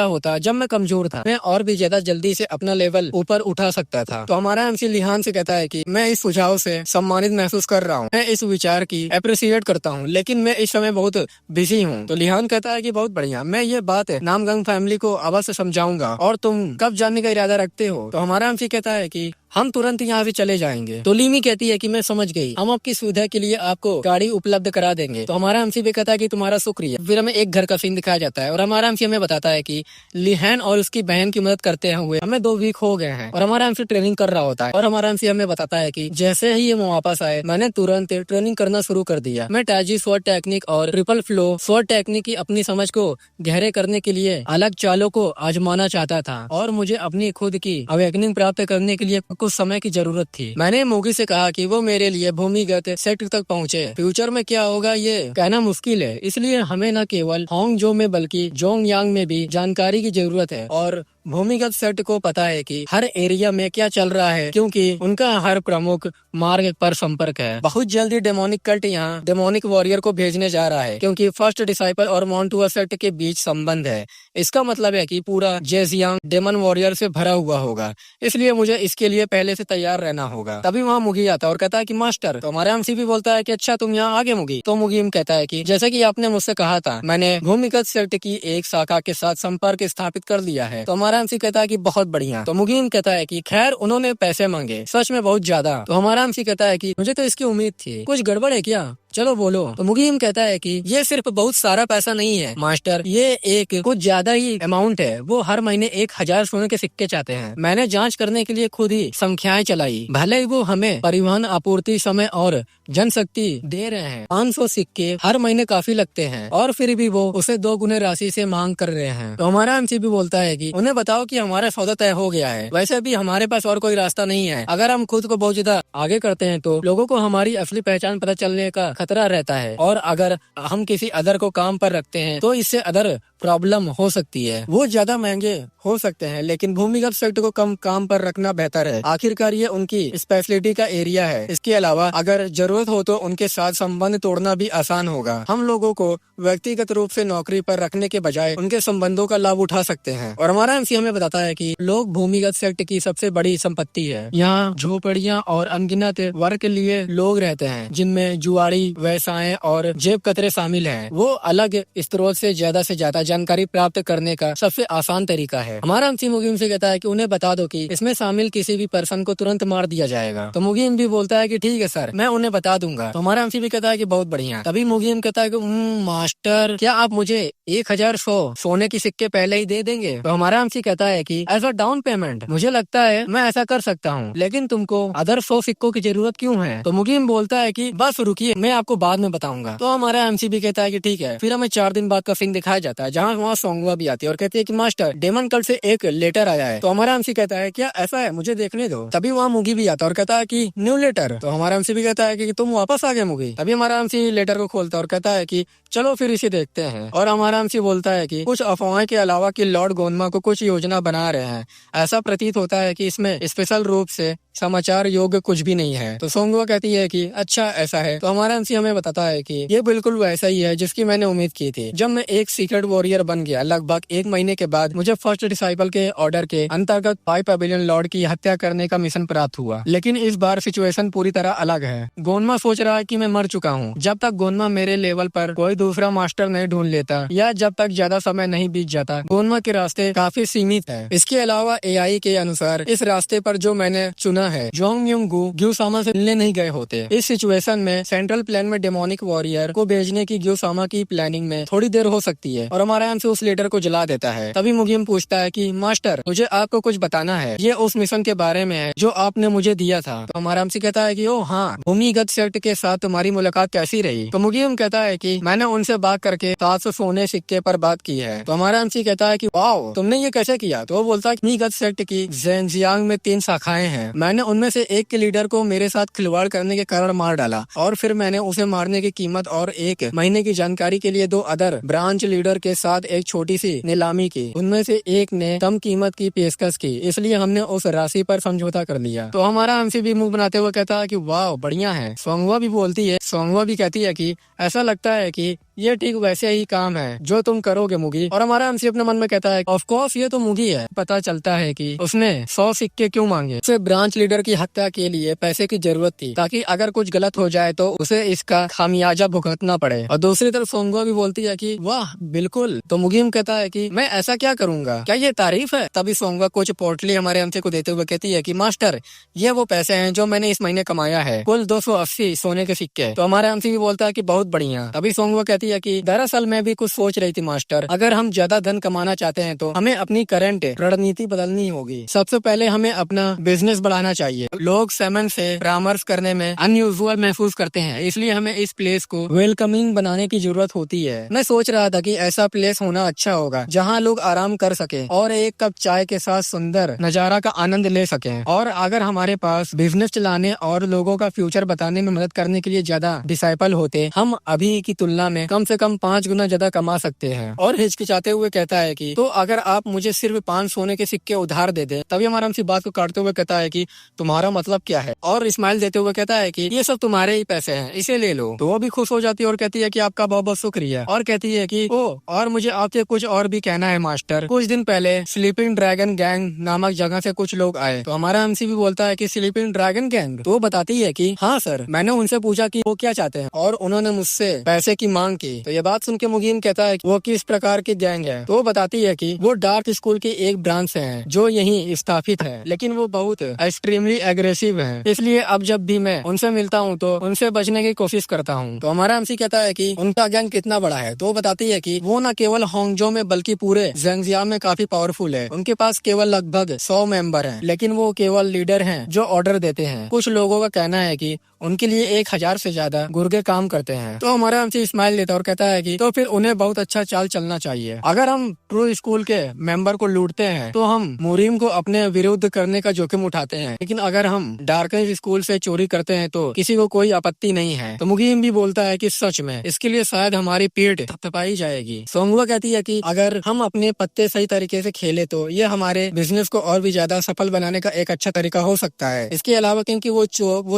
A: होता जब मैं कमजोर था, मैं और भी ज्यादा जल्दी से अपना लेवल ऊपर उठा सकता था। तो हमारा एमसी लिहान से कहता है कि मैं इस सुझाव से सम्मानित महसूस कर रहा हूँ, मैं इस विचार की अप्रिशिएट करता हूँ, लेकिन मैं इस समय बहुत बिजी हूँ। तो लिहान कहता है कि बहुत बढ़िया, मैं ये बात नामगंग फैमिली को अवश्य समझाऊंगा। और तुम कब जाने का इरादा रखते हो? तो हमारा एमसी कहता है कि हम तुरंत यहाँ से चले जाएंगे। तो लीमी कहती है कि मैं समझ गई, हम आपकी सुविधा के लिए आपको गाड़ी उपलब्ध करा देंगे। तो हमारा एमसी भी कहता है कि तुम्हारा शुक्रिया। फिर हमें एक घर का सीन दिखाया जाता है और हमारा एमसी हमें बताता है कि लिहान और उसकी बहन की मदद करते हुए हमें 2 वीक हो गए हैं और हमारा एमसी ट्रेनिंग कर रहा होता है। और हमारा एमसी हमें बताता है कि जैसे ही ये वापस आए, मैंने तुरंत ट्रेनिंग करना शुरू कर दिया। मैं टैजी स्वॉर्ड टेक्निक और ट्रिपल फ्लो स्वॉर्ड टेक्निक की अपनी समझ को गहरे करने के लिए अलग चालों को आजमाना चाहता था और मुझे अपनी खुद की अवेकनिंग प्राप्त करने के लिए कुछ समय की जरूरत थी। मैंने मोगी से कहा कि वो मेरे लिए भूमिगत सेट तक पहुँचे। फ्यूचर में क्या होगा ये कहना मुश्किल है, इसलिए हमें न केवल होंगजो में बल्कि जोंगयांग में भी जानकारी की जरूरत है। और भूमिगत सेट को पता है कि हर एरिया में क्या चल रहा है, क्योंकि उनका हर प्रमुख मार्ग पर संपर्क है। बहुत जल्दी डेमोनिक कल्ट यहाँ डेमोनिक वॉरियर को भेजने जा रहा है, क्योंकि फर्स्ट डिसाइपल और मॉन्टुआ सेट के बीच संबंध है। इसका मतलब है कि पूरा जेजियांग डेमन वॉरियर से भरा हुआ होगा, इसलिए मुझे इसके लिए पहले से तैयार रहना होगा। तभी वहाँ मुगी आता है और कहता है कि मास्टर। तो हमारा एमसी भी बोलता है कि अच्छा तुम यहाँ आगे मुगी। तो मुगीम कहता है कि जैसे कि आपने मुझसे कहा था, मैंने भूमिगत सेट की एक शाखा के साथ संपर्क स्थापित कर लिया है। तो हमारा एमसी कहता है कि बहुत बढ़िया। तो मुगीम कहता है कि खैर उन्होंने पैसे मांगे, सच में बहुत ज्यादा। तो हमारा एमसी कहता है कि मुझे तो इसकी उम्मीद थी, कुछ गड़बड़ है क्या? चलो बोलो। तो मुगीम कहता है कि ये सिर्फ बहुत सारा पैसा नहीं है मास्टर, ये एक कुछ ज्यादा ही अमाउंट है। वो हर महीने 1,000 सोने के सिक्के चाहते हैं। मैंने जांच करने के लिए खुद ही संख्याएं चलाई, भले ही वो हमें परिवहन, आपूर्ति, समय और जनशक्ति दे रहे हैं। 500 सिक्के हर महीने काफी लगते हैं और फिर भी वो उसे 2 गुने राशि से मांग कर रहे हैं। तो हमारा एमसी भी बोलता है कि उन्हें बताओ कि हमारा सौदा तय हो गया है, वैसे भी हमारे पास और कोई रास्ता नहीं है। अगर हम खुद को बहुत ज्यादा आगे करते हैं तो लोगों को हमारी असली पहचान पता चलने का खतरा रहता है, और अगर हम किसी अदर को काम पर रखते हैं तो इससे अदर प्रॉब्लम हो सकती है। वो ज्यादा महंगे हो सकते हैं, लेकिन भूमिगत सेट को कम काम पर रखना बेहतर है। आखिरकार ये उनकी स्पेशलिटी का एरिया है। इसके अलावा अगर जरूरत हो तो उनके साथ संबंध तोड़ना भी आसान होगा। हम लोगों को व्यक्तिगत रूप से नौकरी पर रखने के बजाय उनके संबंधों का लाभ उठा सकते हैं। और हमारा एमसी हमें बताता है कि लोग भूमिगत सेट की सबसे बड़ी संपत्ति है। यहाँ झोपड़ियाँ और अनगिनत वर्ग के लिए लोग रहते हैं, जिनमें जुआड़ी, व्यवसाय और जेब कतरे शामिल हैं। वो अलग स्रोत से ज्यादा जानकारी प्राप्त करने का सबसे आसान तरीका है। हमारा एमसी मुगीम से कहता है कि उन्हें बता दो कि इसमें शामिल किसी भी पर्सन को तुरंत मार दिया जाएगा। तो मुगीम भी बोलता है कि ठीक है सर, मैं उन्हें बता दूंगा। तो हमारा एमसी भी कहता है कि बहुत बढ़िया। तभी मुगीम कहता है कि मास्टर, क्या आप मुझे 1,100 सोने की सिक्के पहले ही दे देंगे? तो हमारा एमसी कहता है कि एज अ डाउन पेमेंट मुझे लगता है मैं ऐसा कर सकता हूँ, लेकिन तुमको अदर 100 सिक्कों की जरूरत क्यों है? तो मुगीम बोलता है कि बस रुकिए, मैं आपको बाद में बताऊंगा। तो हमारा एमसी भी कहता है कि ठीक है। फिर हमें 4 दिन बाद का सीन दिखाया जाता है, जहाँ वहाँ सोंगवा भी आती है और कहती है कि मास्टर, डेमन कल से एक लेटर आया है। तो हमारा एमसी कहता है क्या ऐसा है, मुझे देखने दो। तभी वहाँ मुगी भी आता है और कहता है कि न्यू लेटर। तो हमारा एमसी भी कहता है कि तुम वापस आ गए मुगी। तभी हमारा एमसी लेटर को खोलता है और कहता है कि चलो फिर इसे देखते हैं। और हमारा एमसी बोलता है कि कुछ अफवाहें के अलावा कि लॉर्ड गोनमा को कुछ योजना बना रहे हैं। ऐसा प्रतीत होता है कि इसमें स्पेशल रूप से समाचार योग्य कुछ भी नहीं है। तो सोंगवा कहती है कि अच्छा ऐसा है। तो हमारा एमसी हमें बताता है कि ये बिल्कुल वैसा ही है जिसकी मैंने उम्मीद की थी। जब मैं एक सीक्रेट वॉरियर बन गया लगभग 1 महीने के बाद मुझे फर्स्ट डिसाइपल के ऑर्डर के अंतर्गत 5 पेविलियन लॉर्ड की हत्या करने का मिशन प्राप्त हुआ, लेकिन इस बार सिचुएशन पूरी तरह अलग है। गोनमा सोच रहा है कि मैं मर चुका हूँ। जब तक गोनमा मेरे लेवल पर कोई दूसरा मास्टर नहीं ढूंढ लेता या जब तक ज्यादा समय नहीं बीत जाता, गोनमा के रास्ते काफी सीमित है। इसके अलावा एआई के अनुसार इस रास्ते पर जो मैंने चुना है, जोंग युंग गु ग्यूसामा से मिलने नहीं गए होते। इस सिचुएशन में सेंट्रल प्लान में डेमोनिक वॉरियर को भेजने की ग्यूसामा की प्लानिंग में थोड़ी देर हो सकती है और हमारा एमसी उस लीडर को जला देता है। तभी मुगिम पूछता है कि मास्टर मुझे आपको कुछ बताना है, ये उस मिशन के बारे में है जो आपने मुझे दिया था। तो हमारा एमसी कहता है कि ओ हाँ, भूमिगत सेक्ट के साथ तुम्हारी मुलाकात कैसी रही? तो मुगिम कहता है कि मैंने उनसे बात करके 700 सोने सिक्के पर बात की है। तो हमारा एमसी कहता है कि वाओ, तुमने ये कैसे किया? तो वो बोलता है भूमिगत सेक्ट की ज़ेनजियांग में 3 शाखाएं हैं। मैंने उनमें से एक के लीडर को मेरे साथ खिलवाड़ करने के कारण मार डाला और फिर मैंने उसे मारने की कीमत और 1 महीने की जानकारी के लिए 2 अदर ब्रांच लीडर के साथ एक छोटी सी नीलामी की। उनमें से एक ने कम कीमत की पेशकश की, इसलिए हमने उस राशि पर समझौता कर लिया। तो हमारा एमसी भी मुंह बनाते हुए कहता है कि वाह बढ़िया है। सोंगवा भी बोलती है, सोंगवा भी कहती है कि ऐसा लगता है कि ये ठीक वैसे ही काम है जो तुम करोगे मुगी। और हमारा एमसी अपने मन में कहता है ऑफ कोर्स ये तो मुगी है। पता चलता है कि उसने 100 सिक्के क्यों मांगे। उसे ब्रांच लीडर की हत्या के लिए पैसे की जरूरत थी ताकि अगर कुछ गलत हो जाए तो उसे इसका खामियाजा भुगतना पड़े। और दूसरी तरफ सोंगवा भी बोलती है कि वाह बिल्कुल। तो मुगीम कहता है कि मैं ऐसा क्या करूंगा, क्या ये तारीफ है? तभी सोंगवा कुछ पोर्टली हमारे एमसी को देते हुए कहती है कि मास्टर ये वो पैसे हैं जो मैंने इस महीने कमाया है, कुल 280 सोने के सिक्के। तो हमारा एमसी भी बोलता है कि बहुत बढ़िया। तभी सोंगवा कहती है कि दरअसल मैं भी कुछ सोच रही थी मास्टर, अगर हम ज्यादा धन कमाना चाहते हैं तो हमें अपनी करंट रणनीति बदलनी होगी। सबसे पहले हमें अपना बिजनेस बढ़ाना चाहिए। लोग सेमन से परामर्श करने में अनयूजुअल महसूस करते हैं, इसलिए हमें इस प्लेस को वेलकमिंग बनाने की जरूरत होती है। मैं सोच रहा था कि ऐसा प्लेस होना अच्छा होगा जहाँ लोग आराम कर सके और एक कप चाय के साथ सुंदर नजारा का आनंद ले सके। और अगर हमारे पास बिजनेस चलाने और लोगों का फ्यूचर बताने में मदद करने के लिए ज्यादा डिसाइपल होते, हम अभी की तुलना में कम से कम 5 गुना ज्यादा कमा सकते हैं। और हिचकिचाते हुए कहता है कि तो अगर आप मुझे सिर्फ 5 सोने के सिक्के उधार दे दे। तभी हमारा हमसे बात को काटते हुए कहता है कि तुम्हारा मतलब क्या है, और स्माइल देते हुए कहता है कि ये सब तुम्हारे ही पैसे हैं, इसे ले लो। तो वो भी खुश हो जाती है और कहती है कि आपका बहुत बहुत शुक्रिया। और कहती है कि ओ और मुझे आपसे कुछ और भी कहना है मास्टर। कुछ दिन पहले स्लीपिंग ड्रैगन गैंग नामक जगह से कुछ लोग आए। तो हमारा एमसी भी बोलता है कि स्लीपिंग ड्रैगन गैंग? तो वो बताती है कि हाँ सर, मैंने उनसे पूछा कि वो क्या चाहते हैं और उन्होंने मुझसे पैसे की मांग की। तो ये बात सुन के मुगीम कहता है कि वो किस प्रकार की गैंग है। तो वो बताती है कि वो डार्क स्कूल की एक ब्रांच है जो यहीं स्थापित है, लेकिन वो बहुत एक्सट्रीमली एग्रेसिव है, इसलिए अब जब भी मैं उनसे मिलता हूँ तो उनसे बचने की कोशिश करता हूँ। तो हमारा एमसी कहता है कि उनका गैंग कितना बड़ा है। तो वो बताती है कि वो न केवल होंगजो में बल्कि पूरे ज़ेंजियांग में काफी पावरफुल है। उनके पास केवल लगभग 100 मेंबर हैं, लेकिन वो केवल लीडर हैं जो ऑर्डर देते हैं। कुछ लोगों का कहना है कि उनके लिए 1000 से ज्यादा गुर्गे काम करते हैं। तो हमारा एमसी स्माइल देता है और कहता है कि तो फिर उन्हें बहुत अच्छा चाल चलना चाहिए। अगर हम ट्रू स्कूल के मेंबर को लूटते हैं तो हम मुरीम को अपने विरुद्ध करने का जोखिम उठाते हैं, लेकिन अगर हम डार्कनेस स्कूल से चोरी करते हैं तो किसी को कोई आपत्ति नहीं है। तो मुगीम भी बोलता है कि सच में इसके लिए शायद हमारी पीठ थपथपाई जाएगी। सोंगवा कहती है कि अगर हम अपने पत्ते सही तरीके से खेले तो ये हमारे बिजनेस को और भी ज्यादा सफल बनाने का एक अच्छा तरीका हो सकता है। इसके अलावा क्योंकि वो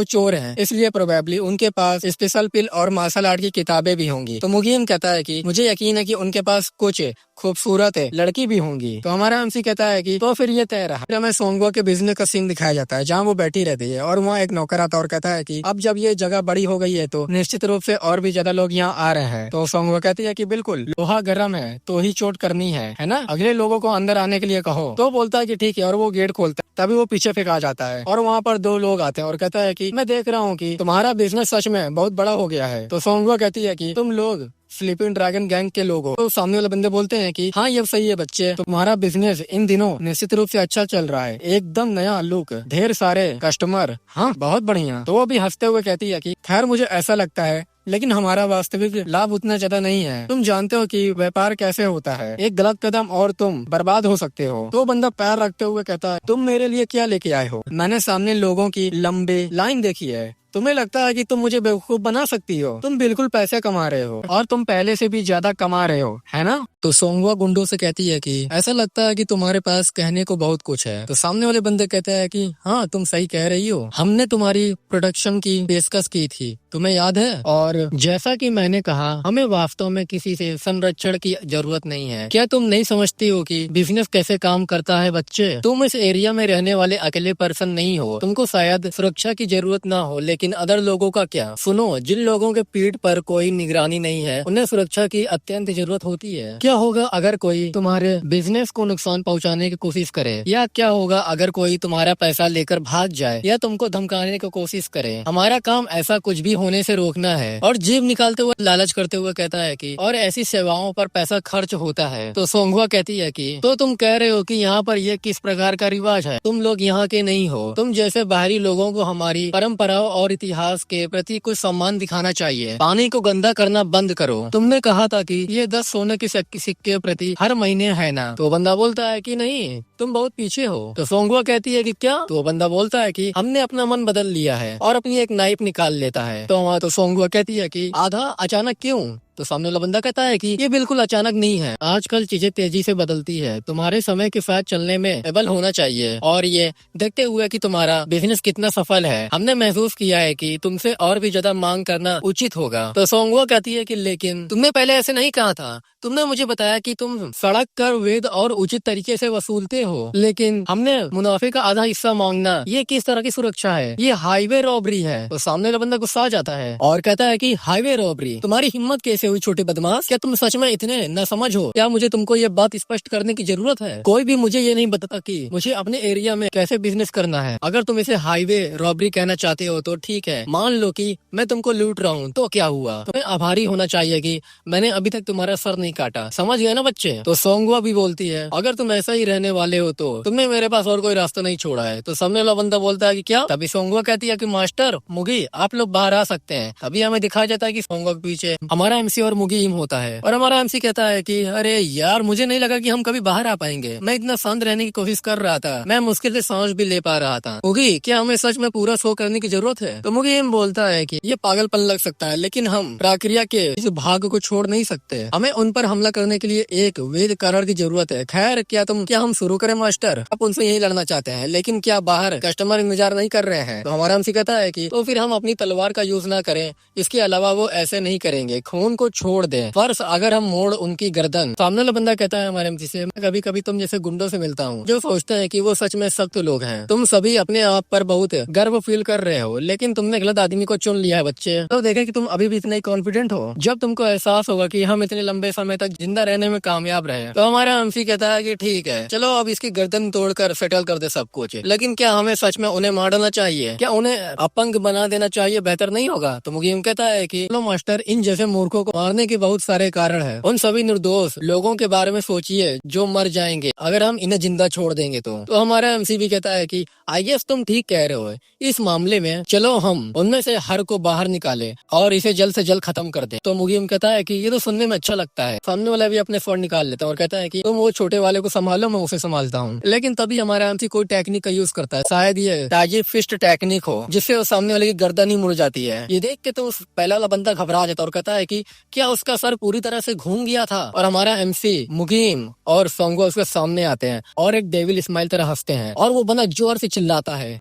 A: चोर हैं, इसलिए प्रोबेबली उनके पास स्पेशल पिल और मार्शल आर्ट की किताबें भी होंगी। तो मुगीम कहता है कि मुझे यकीन है कि उनके पास कुछ खूबसूरत लड़की भी होंगी। तो हमारा एमसी कहता है कि तो फिर ये तय रहा। हमें सोंगवा के बिजनेस का सीन दिखाया जाता है जहाँ वो बैठी रहती है और वहाँ एक नौकर आता और कहता है कि अब जब ये जगह बड़ी हो गई है तो निश्चित रूप से और भी ज्यादा लोग यहाँ आ रहे हैं। तो सोंगवा कहती है कि बिल्कुल, लोहा गर्म है तो ही चोट करनी है ना, अगले लोगों को अंदर आने के लिए कहो। तो बोलता है कि ठीक है और वो गेट खोलता है। तभी वो पीछे फेंका जाता है और वहाँ पर 2 लोग आते हैं और कहता है कि मैं देख रहा हूँ कि तुम्हारा बिजनेस सच में बहुत बड़ा हो गया है। तो सोंगवा कहती है कि तुम लोग स्लीपिंग ड्रैगन गैंग के लोग हो। तो सामने वाले बंदे बोलते हैं कि हाँ ये सही है बच्चे, तो तुम्हारा बिजनेस इन दिनों निश्चित रूप से अच्छा चल रहा है, एकदम नया लुक, ढेर सारे कस्टमर, हाँ बहुत बढ़िया। तो वो भी हंसते हुए कहती है कि खैर मुझे ऐसा लगता है, लेकिन हमारा वास्तविक लाभ उतना ज्यादा नहीं है। तुम जानते हो कि व्यापार कैसे होता है, एक गलत कदम और तुम बर्बाद हो सकते हो। तो बंदा पैर रखते हुए कहता है तुम मेरे लिए क्या लेके आए हो? मैंने सामने लोगों की लंबी लाइन देखी है, तुम्हें लगता है कि तुम मुझे बेवकूफ बना सकती हो? तुम बिल्कुल पैसे कमा रहे हो और तुम पहले से भी ज्यादा कमा रहे हो, है ना? तो सोंगवा गुंडों से कहती है कि ऐसा लगता है कि तुम्हारे पास कहने को बहुत कुछ है। तो सामने वाले बंदे कहते हैं कि हाँ तुम सही कह रही हो, हमने तुम्हारी प्रोडक्शन की पेशकश की थी, तुम्हें याद है? और जैसा कि मैंने कहा, हमें वास्तव में किसी से संरक्षण की जरूरत नहीं है। क्या तुम नहीं समझती हो कि बिजनेस कैसे काम करता है? बच्चे, तुम इस एरिया में रहने वाले अकेले पर्सन नहीं हो, तुमको शायद सुरक्षा की जरूरत ना हो, लेकिन अदर लोगों का क्या? सुनो, जिन लोगों के पीठ पर कोई निगरानी नहीं है, उन्हें सुरक्षा की अत्यंत जरूरत होती है। क्या होगा अगर कोई तुम्हारे बिजनेस को नुकसान पहुंचाने की कोशिश करे, या क्या होगा अगर कोई तुम्हारा पैसा लेकर भाग जाए या तुमको धमकाने की कोशिश करे? हमारा काम ऐसा कुछ भी होने से रोकना है। और जीभ निकालते हुए लालच करते हुए कहता है कि और ऐसी सेवाओं पर पैसा खर्च होता है। तो सोंगवा कहती है कि तो तुम कह रहे हो कि यहाँ पर ये किस प्रकार का रिवाज है? तुम लोग यहाँ के नहीं हो, तुम जैसे बाहरी लोगों को हमारी परंपराओं और इतिहास के प्रति कुछ सम्मान दिखाना चाहिए। पानी को गंदा करना बंद करो। तुमने कहा था कि ये 10 सोने के सिक्के प्रति हर महीने है ना? तो बंदा बोलता है कि नहीं, तुम बहुत पीछे हो। तो सोंगवा कहती है कि क्या? तो बंदा बोलता है कि हमने अपना मन बदल लिया है, और अपनी एक नाइफ निकाल लेता है। तो सोंगवा कहती है कि आधा अचानक क्यों? तो सामने वाला बंदा कहता है कि ये बिल्कुल अचानक नहीं है, आजकल चीजें तेजी से बदलती है, तुम्हारे समय के साथ चलने में एबल होना चाहिए। और ये देखते हुए कि तुम्हारा बिजनेस कितना सफल है, हमने महसूस किया है कि तुमसे और भी ज्यादा मांग करना उचित होगा। तो सोंगवा कहती है कि लेकिन तुमने पहले ऐसे नहीं कहा था, तुमने मुझे बताया कि तुम सड़क कर वेद और उचित तरीके से वसूलते हो, लेकिन हमने मुनाफे का आधा हिस्सा मांगना, ये किस तरह की सुरक्षा है? ये हाईवे रॉबरी है। तो सामने वाला बंदा गुस्सा आ जाता है और कहता है कि हाईवे रॉबरी, तुम्हारी हिम्मत कैसे हुई छोटे बदमाश? क्या तुम सच में इतने न समझ हो? क्या मुझे तुमको ये बात स्पष्ट करने की जरूरत है? कोई भी मुझे ये नहीं बताता कि मुझे अपने एरिया में कैसे बिजनेस करना है। अगर तुम इसे हाईवे रॉबरी कहना चाहते हो तो ठीक है, मान लो कि मैं तुमको लूट रहा हूँ, तो क्या हुआ? तुम्हें आभारी होना चाहिए कि मैंने अभी तक तुम्हारा सर नहीं काटा। समझ गए ना बच्चे? तो सोंगवा भी बोलती है अगर तुम ऐसा ही रहने वाले हो तो तुमने मेरे पास और कोई रास्ता नहीं छोड़ा है। तो सामने वाला बंदा बोलता है कि क्या? तभी सोंगवा कहती है कि मास्टर मुगी, आप लोग बाहर आ सकते हैं। तभी हमें दिखाया जाता है कि सोंगवा के पीछे हमारा एमसी और मुगी होता है, और हमारा एमसी कहता है कि अरे यार, मुझे नहीं लगा कि हम कभी बाहर आ पाएंगे, मैं इतना शांत रहने की कोशिश कर रहा था, मैं मुश्किल से सांस भी ले पा रहा था। मुगी, क्या हमें सच में पूरा शो करने की जरूरत है? तो मुगी बोलता है कि ये पागलपन लग सकता है, लेकिन हम प्रक्रिया के इस भाग को छोड़ नहीं सकते, हमें उन पर हमला करने के लिए एक वैध कारण की जरूरत है। खैर, क्या हम शुरू करें मास्टर? आप उनसे यही लड़ना चाहते हैं, लेकिन क्या बाहर कस्टमर इंतजार नहीं कर रहे हैं? तो हमारा एमसी कहता है कि तो फिर हम अपनी तलवार का यूज ना करें, इसके अलावा वो ऐसे नहीं करेंगे, खून को छोड़ दें, फर्श अगर हम मोड़ उनकी गर्दन। सामने वाला बंदा कहता है हमारे एमसी से, मैं कभी कभी तुम जैसे गुंडों से मिलता हूँ जो सोचते हैं कि वो सच में सख्त लोग हैं। तुम सभी अपने आप पर बहुत गर्व फील कर रहे हो, लेकिन तुमने गलत आदमी को चुन लिया है बच्चे। तो देखें कि तुम अभी भी इतने कॉन्फिडेंट हो। जब तुमको एहसास होगा कि हम इतने लंबे समय तक जिंदा रहने में कामयाब रहे। तो हमारा एमसी कहता है कि ठीक है, चलो अब इसकी गर्दन तोड़कर सेटल कर दे सब कुछ, लेकिन क्या हमें सच में उन्हें मार डालना चाहिए? क्या उन्हें अपंग बना देना चाहिए? बेहतर नहीं होगा? तो मुगीम कहता है कि चलो मास्टर, इन जैसे मूर्खों को मारने के बहुत सारे कारण है, उन सभी निर्दोष लोगों के बारे में सोचिए जो मर जाएंगे अगर हम इन्हें जिंदा छोड़ देंगे। तो हमारा एमसी भी कहता है कि आई गेस तुम ठीक कह रहे हो, इस मामले में चलो हम उनमें से हर को बाहर निकाले और इसे जल्द से जल्द खत्म कर दे। तो मुगीम कहता है कि ये तो सुनने में अच्छा लगता है। सामने वाला भी अपने फोन निकाल लेता है और कहता है कि तुम वो छोटे वाले को संभालो, मैं उसे संभालता हूँ। लेकिन तभी हमारा एमसी कोई टेक्निक का यूज करता है, शायद ये ताजी फिस्ट टेक्निक हो, जिससे वो सामने वाले की गर्दन ही मुड़ जाती है। ये देख के तो उस पहला वाला बंदा घबरा जाता है और कहता है कि क्या उसका सर पूरी तरह से घूम गया था? और हमारा एमसी, मुगीम और सोंगवा उसके सामने आते हैं और एक डेविल स्माइल तरह हंसते हैं, और वो बंदा जोर से चिल्लाता है,